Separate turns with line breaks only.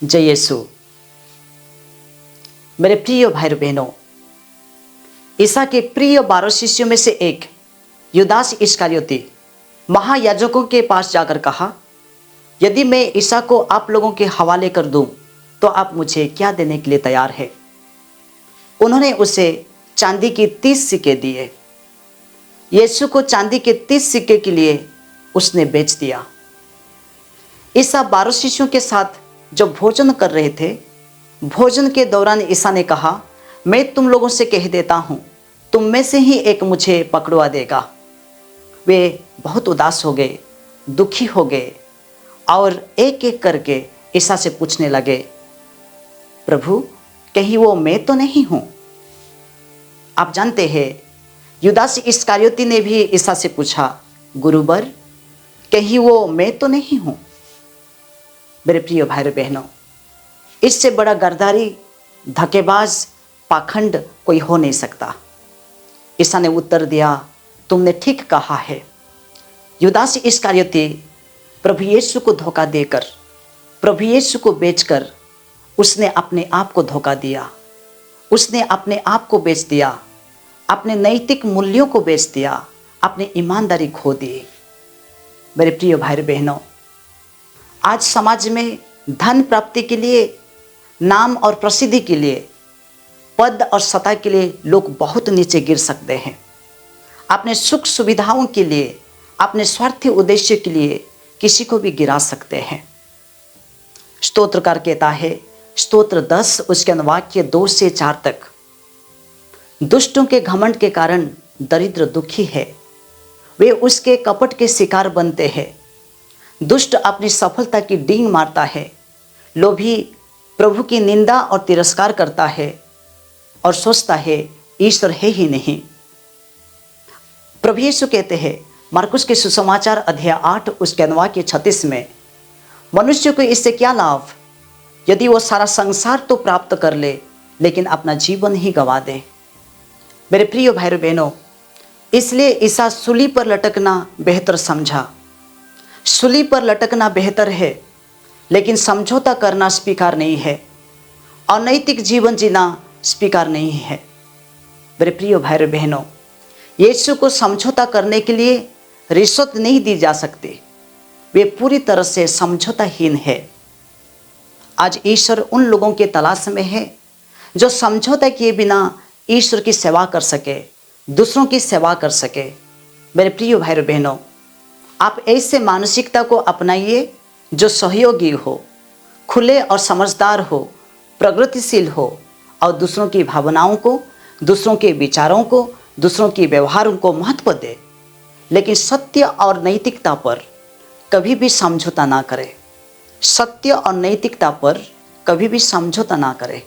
जय यीशु। मेरे प्रिय भाई बहनों, ईसा के प्रिय 12 शिष्यों में से एक युदास इस्करियोती महायाजकों के पास जाकर कहा, यदि मैं ईसा को आप लोगों के हवाले कर दूं तो आप मुझे क्या देने के लिए तैयार है। उन्होंने उसे चांदी के 30 सिक्के दिए। यीशु को चांदी के 30 सिक्के के लिए उसने बेच दिया। ईसा 12 शिष्यों के साथ जब भोजन कर रहे थे, भोजन के दौरान ईसा ने कहा, मैं तुम लोगों से कह देता हूँ, तुम में से ही एक मुझे पकड़वा देगा। वे बहुत उदास हो गए, दुखी हो गए और एक एक करके ईसा से पूछने लगे, प्रभु कहीं वो मैं तो नहीं हूँ। आप जानते हैं, युदास इस्करियोती ने भी ईसा से पूछा, गुरुवर कहीं वो मैं तो नहीं हूँ। मेरे प्रिय भाई बहनों, इससे बड़ा गद्दारी, धोखेबाज, पाखंड कोई हो नहीं सकता। ईसा ने उत्तर दिया, तुमने ठीक कहा है। युदास इस्करियोती प्रभु यीशु को धोखा देकर, प्रभु यीशु को बेचकर उसने अपने आप को धोखा दिया। उसने अपने आप को बेच दिया, अपने नैतिक मूल्यों को बेच दिया, अपनी ईमानदारी खो दी। मेरे प्रिय भाई बहनों, आज समाज में धन प्राप्ति के लिए, नाम और प्रसिद्धि के लिए, पद और सत्ता के लिए लोग बहुत नीचे गिर सकते हैं। अपने सुख सुविधाओं के लिए, अपने स्वार्थी उद्देश्य के लिए किसी को भी गिरा सकते हैं। स्तोत्रकार कहता है, स्तोत्र 10 उसके वाक्य 2 से 4 तक, दुष्टों के घमंड के कारण दरिद्र दुखी है, वे उसके कपट के शिकार बनते हैं। दुष्ट अपनी सफलता की डींग मारता है, लोभी प्रभु की निंदा और तिरस्कार करता है और सोचता है ईश्वर है ही नहीं। प्रभु यीशु कहते हैं मार्कुस के सुसमाचार अध्याय 8 उसके वाक्य 36 में, मनुष्य को इससे क्या लाभ यदि वो सारा संसार तो प्राप्त कर ले लेकिन अपना जीवन ही गंवा दे। मेरे प्रिय भाई बहनों, इसलिए ईसा सूली पर लटकना बेहतर समझा। सूली पर लटकना बेहतर है, लेकिन समझौता करना स्वीकार नहीं है। अनैतिक जीवन जीना स्वीकार नहीं है। मेरे प्रिय भाई बहनों, यीशु को समझौता करने के लिए रिश्वत नहीं दी जा सकती। वे पूरी तरह से समझौताहीन है। आज ईश्वर उन लोगों के तलाश में है जो समझौता किए बिना ईश्वर की सेवा कर सके, दूसरों की सेवा कर सके। मेरे प्रिय भाई बहनों, आप ऐसे मानसिकता को अपनाइए जो सहयोगी हो, खुले और समझदार हो, प्रगतिशील हो और दूसरों की भावनाओं को, दूसरों के विचारों को, दूसरों के व्यवहारों को महत्व दे, लेकिन सत्य और नैतिकता पर कभी भी समझौता ना करें। सत्य और नैतिकता पर कभी भी समझौता ना करें।